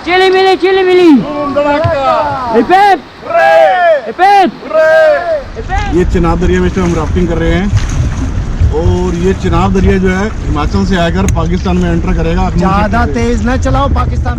Chili mili. Repeat. ये चिनाब दरिया में हम राफ्टिंग कर रहे हैं और ये चिनाब दरिया जो है हिमाचल से आकर पाकिस्तान में एंटर करेगा। ज़्यादा तेज न चलाओ, पाकिस्तान।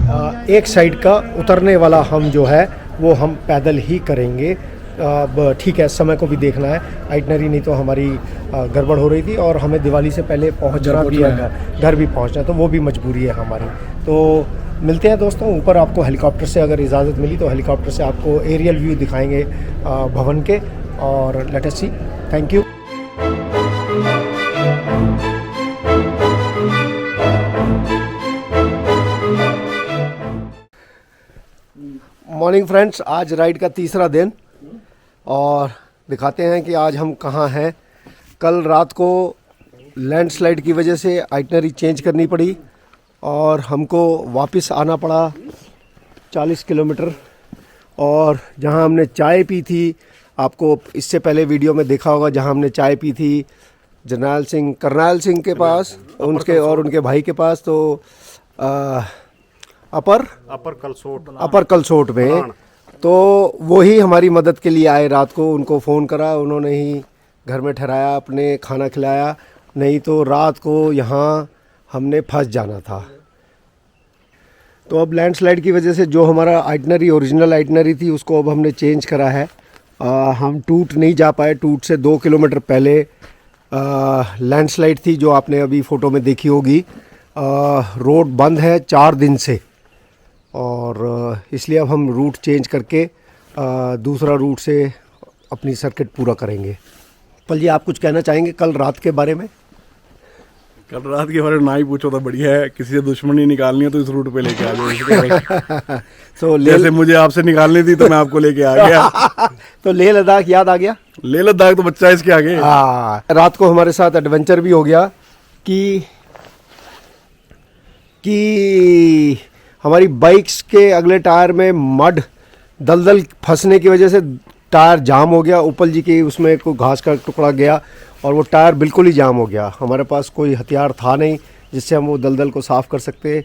एक साइड का उतरने वाला हम जो है वो हम पैदल ही करेंगे। अब ठीक है, समय को भी देखना है, आइटनरी नहीं तो हमारी गड़बड़ हो रही थी और हमें दिवाली से पहले पहुंचना भी है, घर भी पहुंचना, तो वो भी मजबूरी है हमारी। तो मिलते हैं दोस्तों ऊपर। आपको हेलीकॉप्टर से अगर इजाज़त मिली तो हेलीकॉप्टर से आपको एरियल व्यू दिखाएंगे भवन के, और let us see. Thank you. Morning friends, आज राइड का तीसरा दिन और दिखाते हैं कि आज हम कहाँ हैं। कल रात को लैंडस्लाइड की वजह से आइटनरी चेंज करनी पड़ी और हमको वापस आना पड़ा 40 किलोमीटर। और जहाँ हमने चाय पी थी, आपको इससे पहले वीडियो में देखा होगा, जहाँ हमने चाय पी थी करनाल सिंह के पास, उनके और उनके भाई के पास, तो अपर कलसोट में, तो वही हमारी मदद के लिए आए। रात को उनको फ़ोन करा, उन्होंने ही घर में ठहराया, अपने खाना खिलाया, नहीं तो रात को यहाँ हमने फंस जाना था। तो अब लैंडस्लाइड की वजह से जो हमारा आइटनरी, ओरिजिनल आइटनरी थी, उसको अब हमने चेंज करा है। हम टूट नहीं जा पाए। टूट से 2 किलोमीटर पहले लैंडस्लाइड थी, जो आपने अभी फ़ोटो में देखी होगी। रोड बंद है 4 दिन से, और इसलिए अब हम रूट चेंज करके दूसरा रूट से अपनी सर्किट पूरा करेंगे। पल जी, आप कुछ कहना चाहेंगे कल रात के बारे में? कल रात के बारे में ना ही पूछो तो बढ़िया है। किसी से दुश्मनी निकालनी है तो इस रूट पे लेके आ जाओ। तो जैसे मुझे आपसे निकालनी थी तो मैं आपको लेके आ गया। तो लेह लद्दाख याद आ गया? लेह लद्दाख तो बच्चा इसके आगे। रात को हमारे साथ एडवेंचर भी हो गया कि हमारी बाइक्स के अगले टायर में मड दलदल फंसने की वजह से टायर जाम हो गया। उपल जी की उसमें कोई घास का टुकड़ा गया और वो टायर बिल्कुल ही जाम हो गया। हमारे पास कोई हथियार था नहीं जिससे हम वो दलदल को साफ़ कर सकते।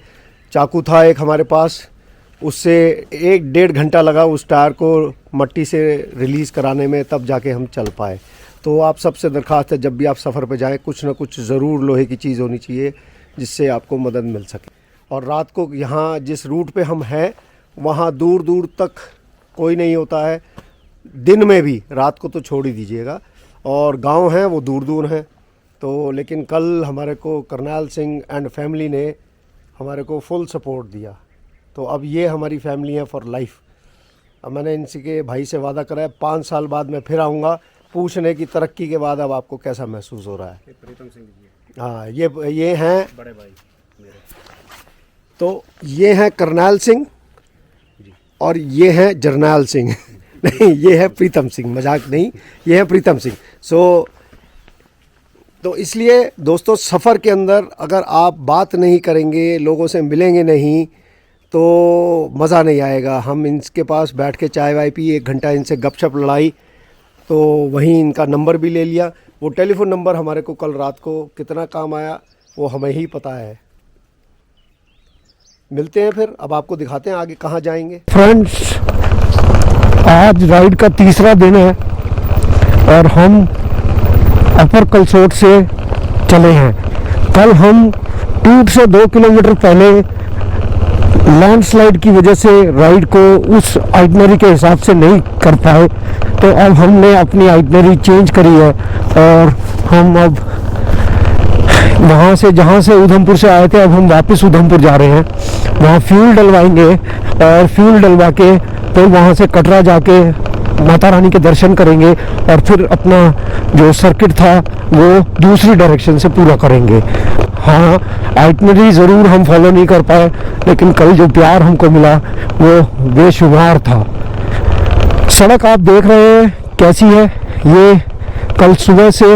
चाकू था एक हमारे पास, उससे 1-1.5 घंटा लगा उस टायर को मट्टी से रिलीज़ कराने में, तब जाके हम चल पाए। तो आप सबसे दरख्वास्त है, जब भी आप सफ़र पे जाएं, कुछ ना कुछ ज़रूर लोहे की चीज़ होनी चाहिए जिससे आपको मदद मिल सके। और रात को यहाँ जिस रूट पे हम हैं वहाँ दूर दूर तक कोई नहीं होता है, दिन में भी, रात को तो छोड़ ही दीजिएगा। और गांव हैं वो दूर दूर हैं। तो लेकिन कल हमारे को करनाल सिंह एंड फैमिली ने हमारे को फुल सपोर्ट दिया। तो अब ये हमारी फैमिली है फॉर लाइफ। अब मैंने इनके भाई से वादा करा है 5 साल बाद मैं फिर आऊँगा पूछने की तरक्की के बाद अब आपको कैसा महसूस हो रहा है। प्रीतम सिंह जी, हाँ, ये हैं बड़े भाई मेरे। तो ये हैं करनाल सिंह और ये हैं जरनैल सिंह। नहीं, ये है प्रीतम सिंह, मजाक नहीं, ये है प्रीतम सिंह। तो इसलिए दोस्तों, सफ़र के अंदर अगर आप बात नहीं करेंगे, लोगों से मिलेंगे नहीं, तो मज़ा नहीं आएगा। हम इनके पास बैठ के चाय वाय पी, 1 घंटा इनसे गपशप लड़ाई, तो वहीं इनका नंबर भी ले लिया। वो टेलीफोन नंबर हमारे को कल रात को कितना काम आया वो हमें ही पता है। मिलते हैं फिर, अब आपको दिखाते हैं आगे कहाँ जाएंगे। फ्रेंड्स, आज राइड का तीसरा दिन है और हम अपर कलसोट से चले हैं। कल हम टूट से 2 किलोमीटर पहले लैंडस्लाइड की वजह से राइड को उस आइटनरी के हिसाब से नहीं कर पाए, तो अब हमने अपनी आइटनरी चेंज करी है और हम अब वहाँ से, जहाँ से उधमपुर से आए थे, अब हम वापस उधमपुर जा रहे हैं। वहाँ फ्यूल डलवाएंगे और फ्यूल डलवा के फिर वहाँ से कटरा जाके माता रानी के दर्शन करेंगे और फिर अपना जो सर्किट था वो दूसरी डायरेक्शन से पूरा करेंगे। हाँ, आइटनरी ज़रूर हम फॉलो नहीं कर पाए, लेकिन कल जो प्यार हमको मिला वो बेशुमार था। सड़क आप देख रहे हैं कैसी है, ये कल सुबह से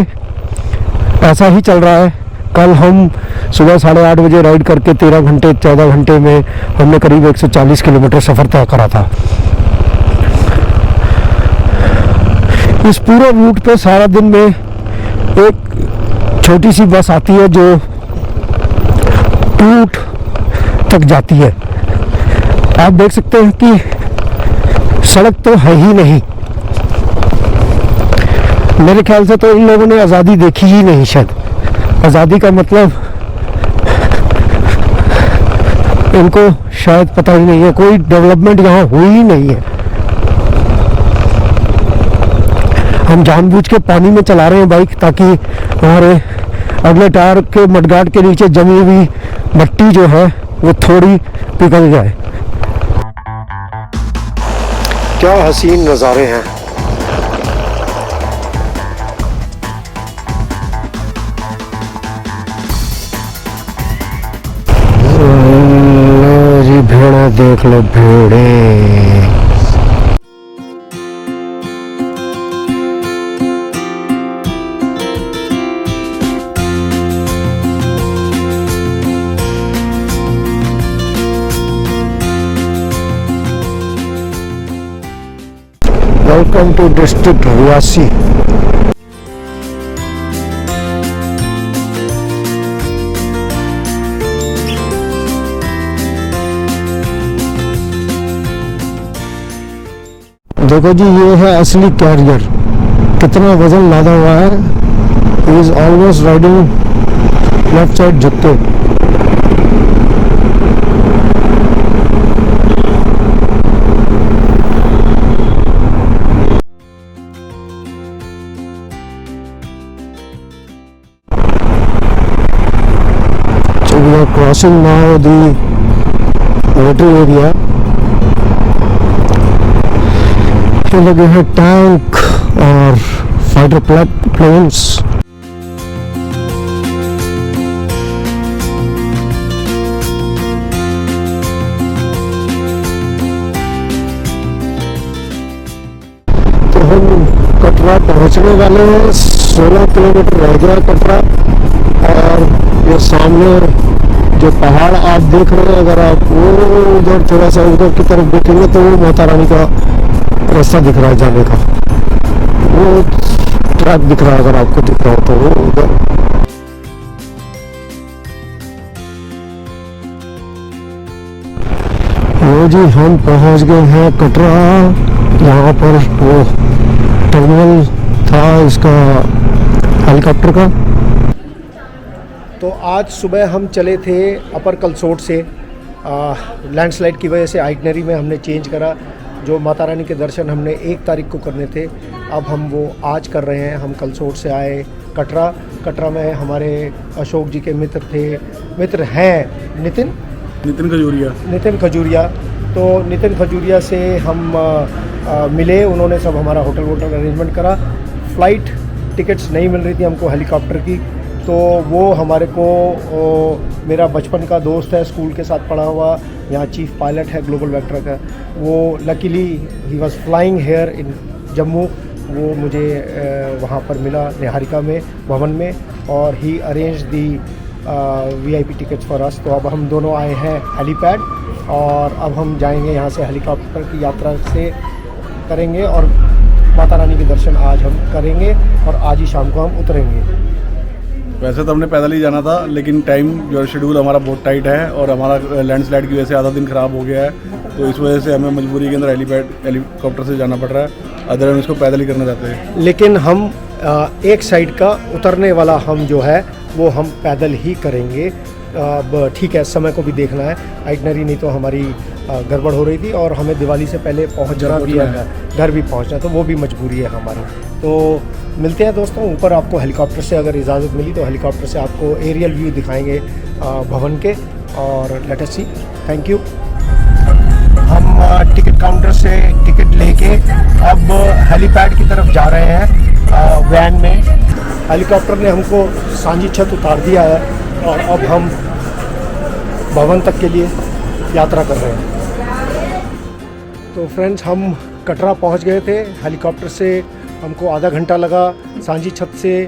ऐसा ही चल रहा है। कल हम सुबह 8:30 बजे राइड करके 13 घंटे 14 घंटे में हमने करीब 140 किलोमीटर सफ़र तय करा था। इस पूरे रूट पे सारा दिन में एक छोटी सी बस आती है जो टूट तक जाती है। आप देख सकते हैं कि सड़क तो है ही नहीं। मेरे ख्याल से तो इन लोगों ने आज़ादी देखी ही नहीं शायद। आज़ादी का मतलब इनको शायद पता ही नहीं है। कोई डेवलपमेंट यहाँ हुई ही नहीं है। हम जानबूझ के पानी में चला रहे हैं बाइक ताकि हमारे अगले टायर के मडगार्ड के नीचे जमी हुई मट्टी जो है वो थोड़ी पिघल जाए। क्या हसीन नज़ारे हैं। जी भेड़ा देख लो, भेड़े। Welcome to district Reasi. देखो जी, ये है असली कैरियर। कितना वजन लादा हुआ है। He is almost riding left side झुकते। So we are crossing now the military area. लगे हैं टैंक और फाइटर प्लेन्स। तो हम कटरा पहुंचने वाले हैं। 16 किलोमीटर रह गया कटरा। और ये सामने जो पहाड़ आप देख रहे हैं, अगर आप वो उधर थोड़ा सा उधर की तरफ देखेंगे तो वो माता रानी का रास्ता दिख रहा है जाने का। वो ट्रैक दिख रहा है, अगर आपको दिख रहा हो तो वो उधर। वो जी हम पहुंच गए हैं कटरा। यहाँ पर वो टर्मिनल था इसका हेलीकॉप्टर का। तो आज सुबह हम चले थे अपर कलसोट से। लैंडस्लाइड की वजह से आइटनरी में हमने चेंज करा। जो माता रानी के दर्शन हमने 1 तारीख को करने थे, अब हम वो आज कर रहे हैं। हम कलसोट से आए कटरा। कटरा में हमारे अशोक जी के मित्र हैं नितिन खजूरिया। तो नितिन खजूरिया से हम मिले। उन्होंने सब हमारा होटल अरेंजमेंट करा। फ़्लाइट टिकट्स नहीं मिल रही थी हमको हेलीकॉप्टर की, तो वो हमारे को मेरा बचपन का दोस्त है, स्कूल के साथ पढ़ा हुआ, यहाँ चीफ पायलट है ग्लोबल वेक्टर का। वो luckily he was flying here in Jammu. वो मुझे वहाँ पर मिला निहारिका में भवन में, और ही arrange the VIP tickets for us. तो अब हम दोनों आए हैं हेलीपैड, और अब हम जाएंगे यहाँ से हेलीकॉप्टर की यात्रा से करेंगे, और माता रानी के दर्शन आज हम करेंगे, और आज ही शाम को हम उतरेंगे। वैसे तो हमने पैदल ही जाना था, लेकिन टाइम जो है शेड्यूल हमारा बहुत टाइट है, और हमारा लैंडस्लाइड की वजह से आधा दिन ख़राब हो गया है। तो इस वजह से हमें मजबूरी के अंदर हेलीकॉप्टर से जाना पड़ रहा है। अदर हम इसको पैदल ही करना चाहते हैं। लेकिन हम एक साइड का उतरने वाला हम जो है वो हम पैदल ही करेंगे। अब ठीक है, समय को भी देखना है। आइटनरी नहीं तो हमारी गड़बड़ हो रही थी, और हमें दिवाली से पहले पहुंचना भी है, घर भी पहुंचना, तो वो भी मजबूरी है हमारी। तो मिलते हैं दोस्तों ऊपर। आपको हेलीकॉप्टर से अगर इजाज़त मिली तो हेलीकॉप्टर से आपको एरियल व्यू दिखाएंगे भवन के, और let us see. Thank you. हम टिकट काउंटर से टिकट लेके अब हेलीपैड की तरफ जा रहे हैं वैन में। हेलीकॉप्टर ने हमको सांझी छत उतार दिया है, और अब हम भवन तक के लिए यात्रा कर रहे हैं। तो फ्रेंड्स, हम कटरा पहुंच गए थे। हेलीकॉप्टर से हमको आधा घंटा लगा सांझी छत से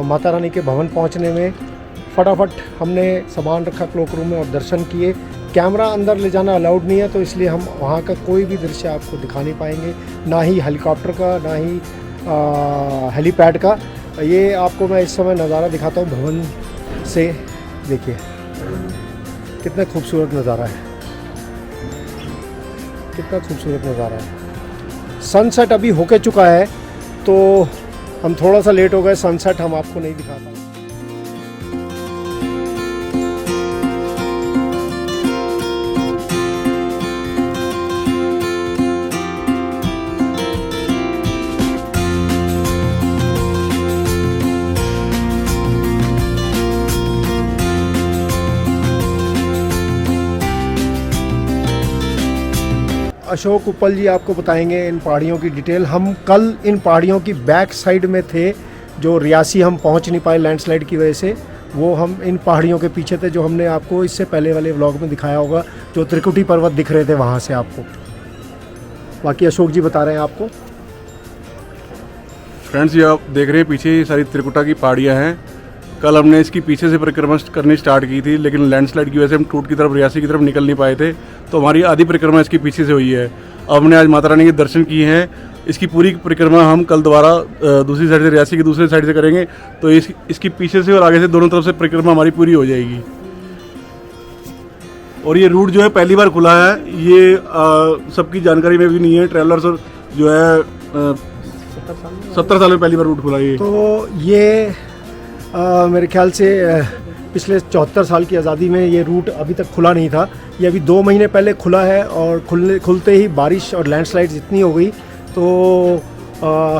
माता रानी के भवन पहुंचने में। फटाफट हमने सामान रखा क्लोक रूम में और दर्शन किए। कैमरा अंदर ले जाना अलाउड नहीं है, तो इसलिए हम वहाँ का कोई भी दृश्य आपको दिखा नहीं पाएंगे, ना ही हेलीकॉप्टर का, ना ही हेलीपैड का। ये आपको मैं इस समय नज़ारा दिखाता हूँ भवन से। देखिए कितना खूबसूरत नज़ारा है। कितना खूबसूरत नज़ारा है। सनसेट अभी होके चुका है तो हम थोड़ा सा लेट हो गए, सनसेट हम आपको नहीं दिखा पाए। अशोक उपल जी आपको बताएंगे इन पहाड़ियों की डिटेल। हम कल इन पहाड़ियों की बैक साइड में थे, जो रियासी हम पहुंच नहीं पाए लैंडस्लाइड की वजह से, वो हम इन पहाड़ियों के पीछे थे, जो हमने आपको इससे पहले वाले व्लॉग में दिखाया होगा, जो त्रिकुटी पर्वत दिख रहे थे वहाँ से आपको। बाकी अशोक जी बता रहे हैं आपको। फ्रेंड्स, ये आप देख रहे हैं पीछे ये सारी त्रिकुटा की पहाड़ियाँ हैं। कल हमने इसकी पीछे से परिक्रमा करनी स्टार्ट की थी, लेकिन लैंडस्लाइड की वजह से हम टूट की तरफ, रियासी की तरफ निकल नहीं पाए थे, तो हमारी आधी परिक्रमा इसकी पीछे से हुई है। अब हमने आज माता रानी के दर्शन किए हैं। इसकी पूरी परिक्रमा हम कल दोबारा दूसरी साइड से, रियासी की दूसरी साइड से करेंगे, तो इसकी पीछे से और आगे से दोनों तरफ से परिक्रमा हमारी पूरी हो जाएगी। और ये रूट जो है पहली बार खुला है, ये सबकी जानकारी में भी नहीं है। ट्रैवलर्स और जो है 70 साल में पहली बार रूट खुला है। तो ये मेरे ख्याल से पिछले 74 साल की आज़ादी में ये रूट अभी तक खुला नहीं था। ये अभी 2 महीने पहले खुला है और खुलते ही बारिश और लैंडस्लाइड्स इतनी हो गई, तो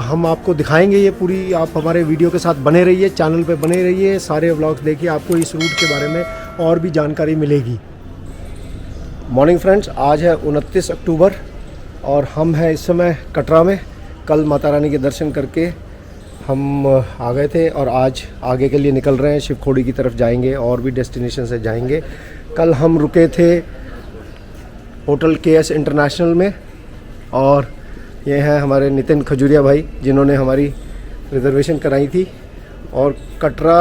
हम आपको दिखाएंगे ये पूरी। आप हमारे वीडियो के साथ बने रहिए, चैनल पे बने रहिए, सारे व्लॉग्स देखिए, आपको इस रूट के बारे में और भी जानकारी मिलेगी। मॉर्निंग फ्रेंड्स, आज है 29 अक्टूबर और हम हैं इस समय कटरा में। कल माता रानी के दर्शन करके हम आ गए थे और आज आगे के लिए निकल रहे हैं, शिवखोड़ी की तरफ जाएंगे और भी डेस्टिनेशन से जाएंगे। कल हम रुके थे होटल KS इंटरनेशनल में और ये हैं हमारे नितिन खजूरिया भाई, जिन्होंने हमारी रिजर्वेशन कराई थी। और कटरा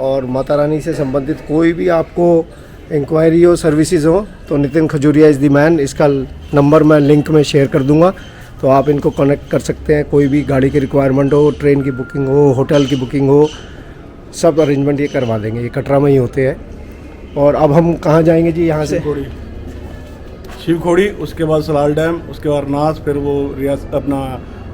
और माता रानी से संबंधित कोई भी आपको इंक्वायरी हो, सर्विसेज हो, तो Nitin Khajuria is the man. इसका नंबर मैं लिंक में शेयर कर दूंगा, तो आप इनको कनेक्ट कर सकते हैं। कोई भी गाड़ी की रिक्वायरमेंट हो, ट्रेन की बुकिंग हो, होटल की बुकिंग हो, सब अरेंजमेंट ये करवा देंगे। ये कटरा में ही होते हैं। और अब हम कहाँ जाएंगे जी? यहाँ से शिवखोड़ी, उसके बाद सलाल डैम, उसके बाद नास, फिर वो रियास अपना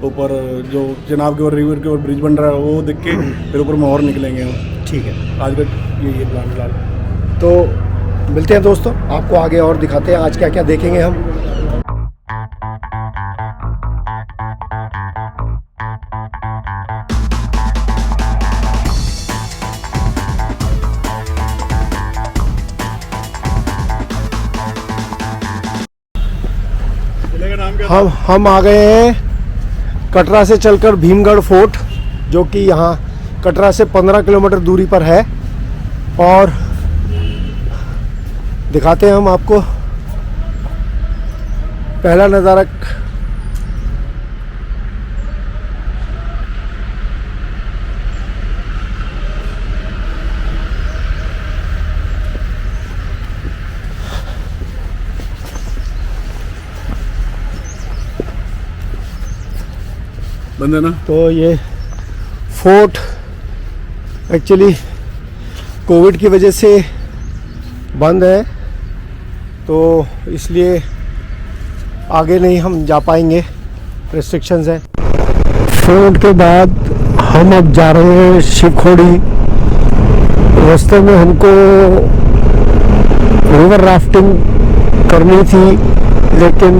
ऊपर जो चिनाब के ऊपर रिवर के ऊपर ब्रिज बन रहा है वो देख के फिर ऊपर माहौर निकलेंगे हम। ठीक है, आज का ये प्लान फिलहाल। तो मिलते हैं दोस्तों, आपको आगे और दिखाते हैं आज क्या क्या देखेंगे हम। हम आ गए हैं कटरा से चलकर भीमगढ़ फोर्ट, जो कि यहाँ कटरा से 15 किलोमीटर दूरी पर है। और दिखाते हैं हम आपको पहला नज़ारा। बंद है ना? तो ये फोर्ट एक्चुअली कोविड की वजह से बंद है, तो इसलिए आगे नहीं हम जा पाएंगे, रेस्ट्रिक्शंस है। फोर्ट के बाद हम अब जा रहे हैं शिवखोड़ी। रास्ते में हमको रिवर राफ्टिंग करनी थी, लेकिन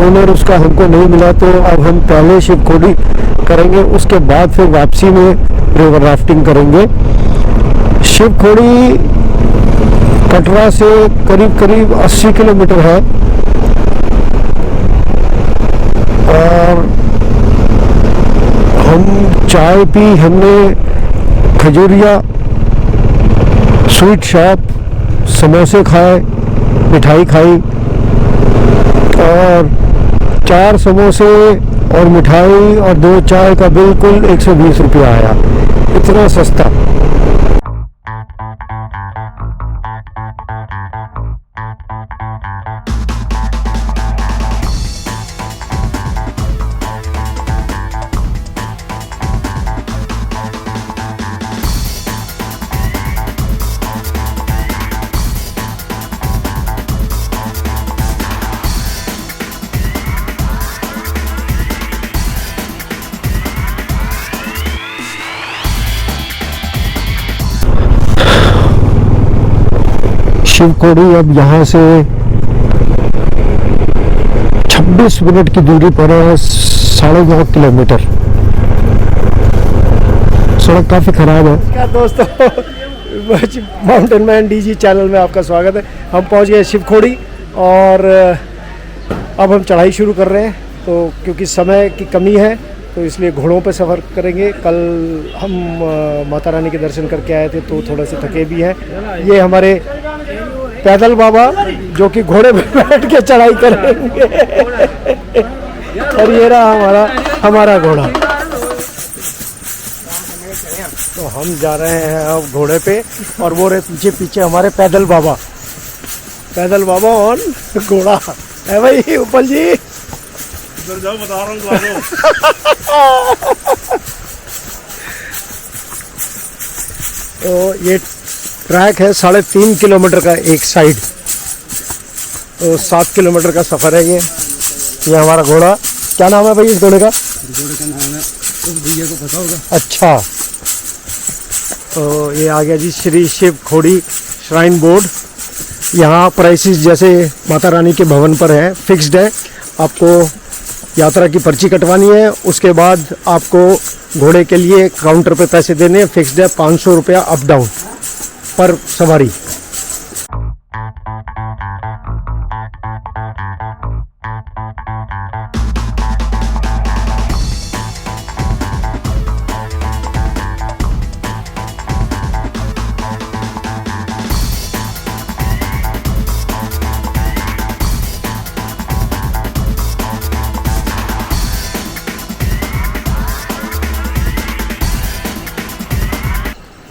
ओनर उसका हमको नहीं मिला, तो अब हम पहले शिवखोड़ी करेंगे, उसके बाद फिर वापसी में रिवर राफ्टिंग करेंगे। शिवखोड़ी कटरा से करीब करीब 80 किलोमीटर है और हम चाय पी, हमने खजूरिया स्वीट शॉप, समोसे खाए, मिठाई खाई और 4 समोसे और मिठाई और 2 चाय का बिल्कुल 120 रुपया आया। इतना सस्ता। शिवखोड़ी अब यहाँ से 26 मिनट की दूरी पर है, 9.5 किलोमीटर। सड़क काफ़ी ख़राब है। क्या दोस्तों, माउंटेन मैन डीजी चैनल में आपका स्वागत है। हम पहुंच गए शिवखोड़ी और अब हम चढ़ाई शुरू कर रहे हैं। तो क्योंकि समय की कमी है तो इसलिए घोड़ों पे सफ़र करेंगे। कल हम माता रानी के दर्शन करके आए थे तो थोड़े से थके भी हैं। ये हमारे पैदल बाबा जो कि घोड़े पे बैठ के चढ़ाई करेंगे और ये रहा हमारा घोड़ा। तो हम जा रहे हैं अब घोड़े पे और वो रहे पीछे पीछे हमारे पैदल बाबा और घोड़ा है भाई। उपल जी जाओ, बता रहा हूँ तो ये ट्रैक है 3.5 किलोमीटर का एक साइड, तो 7 किलोमीटर का सफ़र है। ये हमारा घोड़ा। क्या नाम है भाई इस घोड़े का? घोड़े का नाम है, उस भैया को पता होगा। अच्छा, तो ये आ गया जी श्री शिवखोड़ी श्राइन बोर्ड। यहाँ प्राइसेस जैसे माता रानी के भवन पर है, फिक्स्ड है। आपको यात्रा की पर्ची कटवानी है, उसके बाद आपको घोड़े के लिए काउंटर पे पैसे देने हैं। फिक्स्ड है 500 रुपया अप डाउन पर सवारी।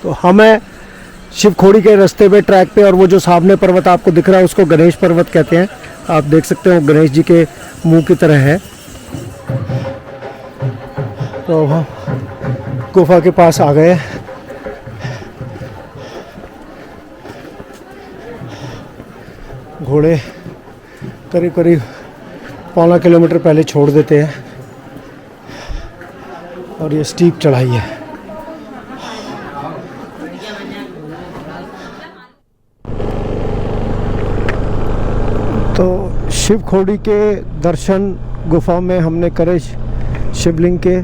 तो हमें शिवखोड़ी के रास्ते पे ट्रैक पे, और वो जो सामने पर्वत आपको दिख रहा है उसको गणेश पर्वत कहते हैं। आप देख सकते हो गणेश जी के मुंह की तरह है। तो हम गुफा के पास आ गए। घोड़े करीब करीब 1.25 किलोमीटर पहले छोड़ देते हैं और ये स्टीप चढ़ाई है। तो शिवखोड़ी के दर्शन गुफा में हमने करे शिवलिंग के,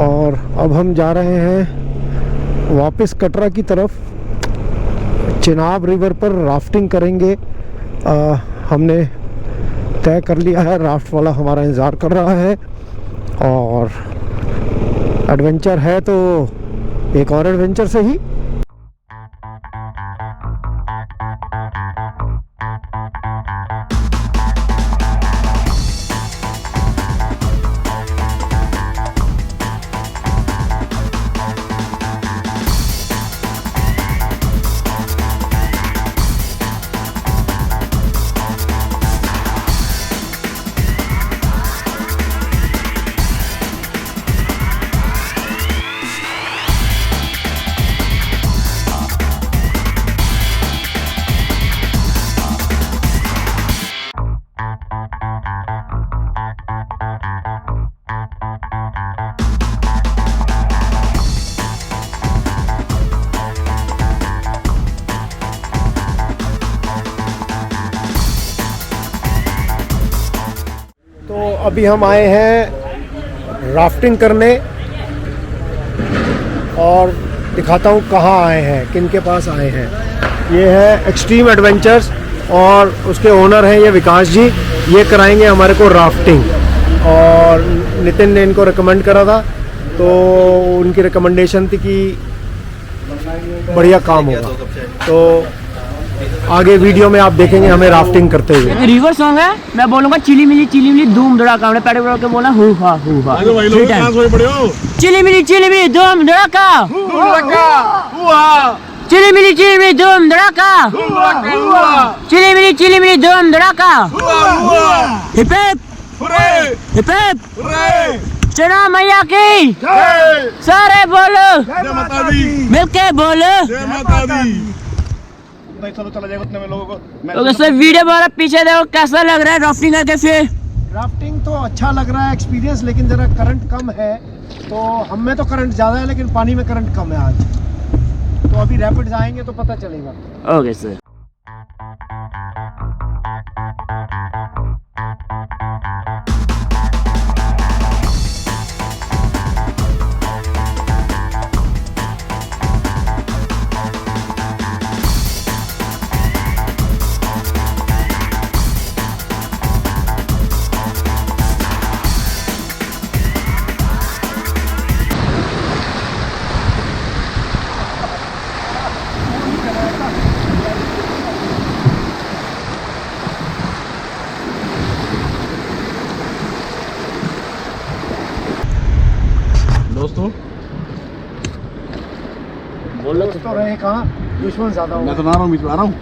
और अब हम जा रहे हैं वापस कटरा की तरफ। चिनाब रिवर पर राफ्टिंग करेंगे। हमने तय कर लिया है, राफ्ट वाला हमारा इंतज़ार कर रहा है। और एडवेंचर है तो एक और एडवेंचर से ही। तो अभी हम आए हैं राफ्टिंग करने और दिखाता हूँ कहाँ आए हैं, किन के पास आए हैं। ये है एक्सट्रीम एडवेंचर्स और उसके ओनर हैं ये विकास जी। ये कराएंगे हमारे को राफ्टिंग, और नितिन ने इनको रिकमेंड करा था तो उनकी रिकमेंडेशन थी कि बढ़िया काम होगा। तो आगे वीडियो में आप देखेंगे हमें राफ्टिंग करते हुए। रिवर सॉन्ग है, मैं बोलूंगा चिली मिली धूम धड़ाका। हमने पैडल बोल के बोला हु हा चिली मिली धूम धड़ाका, चिली मिली धूम धड़ाका, चिली मिली धूम धड़ाका। हिप हिप चना मैया की सारे बोलो मिलके बोलो। चला जाएगा उतने में लोगों को। तो सर वीडियो वाला पीछे देखो कैसा लग रहा है राफ्टिंग करके। फिर राफ्टिंग तो अच्छा लग रहा है एक्सपीरियंस, लेकिन ज़रा करंट कम है। तो हम में तो करंट ज़्यादा है लेकिन पानी में करंट कम है आज। तो अभी रैपिड्स आएंगे तो पता चलेगा। Okay sir. दोस्तों बोलो तो रहे कहाँ, दुश्मन ज्यादा मैं हो तो ना रहा हूँ, बीच में आ रहा हूँ।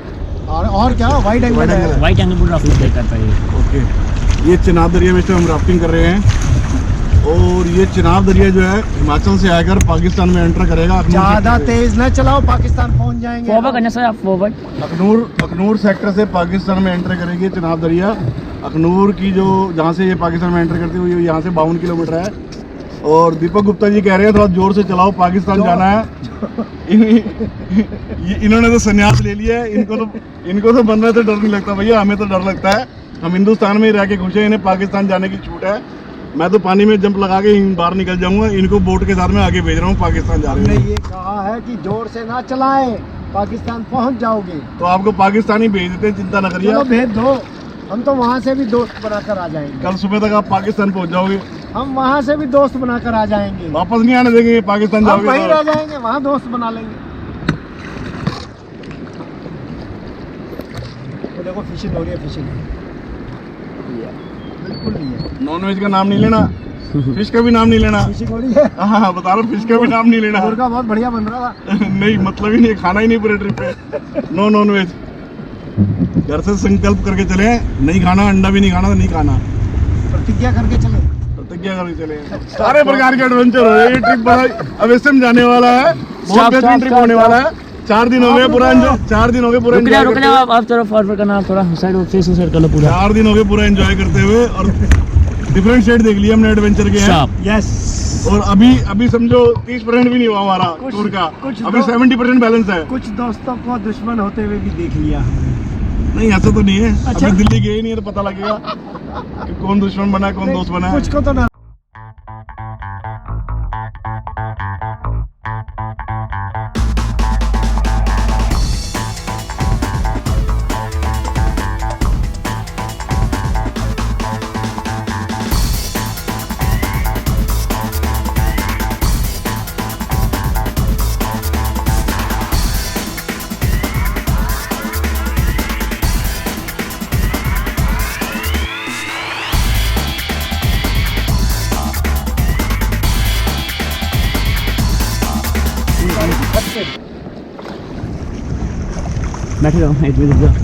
और क्या वाइड एंगल है। वाइट एंगल पूरा राफ्टिंग तय करता है। ओके, ये चिनाब दरिया में इस टाइम हम राफ्टिंग कर रहे हैं और ये चिनाब दरिया जो है हिमाचल से आकर पाकिस्तान में एंटर करेगा। अखनूर ज्यादा सेक्टर से। तेज न चलाओ, पाकिस्तान पहुंच जाएंगे। फॉरवर्ड करना सर, आप फॉरवर्ड। अखनूर सेक्टर से पाकिस्तान में एंटर करेगी चिनाब दरिया। अखनूर की जो जहाँ से ये पाकिस्तान में एंटर करती हुई यहाँ से 52 किलोमीटर है। और दीपक गुप्ता जी कह रहे हैं थोड़ा जोर से चलाओ, पाकिस्तान जाना है। इन्होंने तो संन्यास ले लिया है। इनको तो बनने से डर नहीं लगता भैया, हमें तो डर लगता है। हम हिंदुस्तान में रह के खुश हैं, इन्हें पाकिस्तान जाने की छूट है। मैं तो पानी में जंप लगा के बाहर निकल जाऊंगा। इनको बोट के साथ में आगे भेज रहा हूँ, पाकिस्तान जा रहे हमने हैं। ये कहा है कि जोर से ना चलाएं, पाकिस्तान पहुंच जाओगे। तो आपको पाकिस्तान ही भेज देते हैं, चिंता न करिए। चलो भेज दो, हम तो वहाँ से भी दोस्त बनाकर आ जाएंगे। कल सुबह तक आप पाकिस्तान पहुंच जाओगे। हम वहाँ से भी दोस्त बनाकर आ जाएंगे। वापस नहीं आने देंगे, पाकिस्तान हम जाओगे वहीं तो। रह जाएंगे, वहाँ दोस्त बना लेंगे। तो देखो फिशिंग हो रही है, फिशिंग बिल्कुल नहीं है। नॉन वेज का नाम नहीं लेना, फिश का भी नाम नहीं लेना। फिशिंग हो रही है। हाँ बता रहा हूँ, फिश का भी नाम नहीं लेना। मुर्गा बहुत बढ़िया बन रहा था। नहीं मतलब ही नहीं, खाना ही नहीं पूरे ट्रिप पे। No non veg. घर से संकल्प करके चले, नहीं खाना, अंडा भी नहीं खाना तो नहीं खाना। प्रतिज्ञा करके चले। प्रतिज्ञा करके चले। सारे प्रकार के एडवेंचर हो रहे हैं। ये ट्रिप बड़ा अब इससे जाने वाला है, बहुत बेहतरीन ट्रिप होने वाला है। 4 दिन हो गए पूरा एंजॉय, 4 दिन हो गए पूरा रुक एंजॉय जाओ आप थोड़ा फॉरवर्ड करना, आप थोड़ा साइड फेस कर लो पूरा। 4 दिन हो गए पूरा एंजॉय करते हुए और डिफरेंट स्टेट देख लिए हमने एडवेंचर के हैं। यस। और अभी समझो 30% भी नहीं हुआ हमारा टूर का, अभी 70% बैलेंस है। कुछ दोस्तों को दुश्मन होते हुए भी देख लिया। नहीं ऐसा तो नहीं है। अच्छा। अभी दिल्ली गए ही नहीं है तो पता लगेगा कि कौन दुश्मन बना है, कौन दोस्त बना है। कुछ को तो ना। बैठे रहो, एक मिनट रुक जाओ।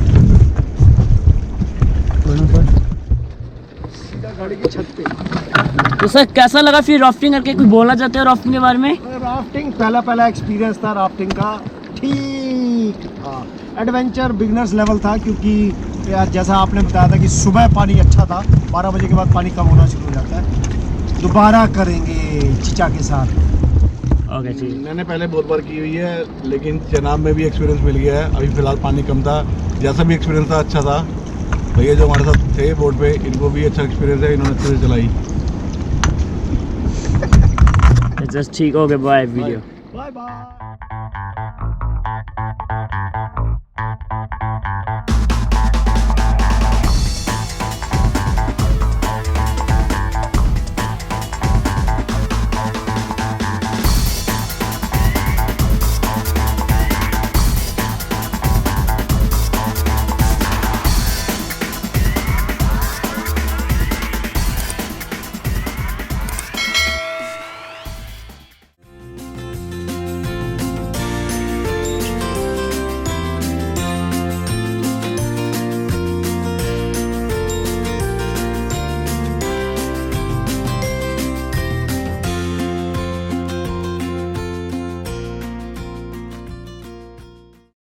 सीधा गाड़ी की छत पे। तो सर कैसा लगा फिर राफ्टिंग करके, कुछ बोलना चाहते हो राफ्टिंग के बारे में? राफ्टिंग पहला एक्सपीरियंस था राफ्टिंग का, ठीक था। एडवेंचर बिगनर्स लेवल था, क्योंकि यार जैसा आपने बताया था कि सुबह पानी अच्छा था, 12 बजे के बाद पानी कम होना शुरू हो जाता है। दोबारा करेंगे चीचा के साथ। ओके जी। मैंने पहले बहुत बार की हुई है, लेकिन चनाब में भी एक्सपीरियंस मिल गया है। अभी फिलहाल पानी कम था, जैसा भी एक्सपीरियंस था अच्छा था। भैया जो हमारे साथ थे बोट पे, इनको भी अच्छा एक्सपीरियंस है, इन्होंने अच्छे से चलाई। जस्ट ठीक हो गया, बाय वीडियो। Bye bye.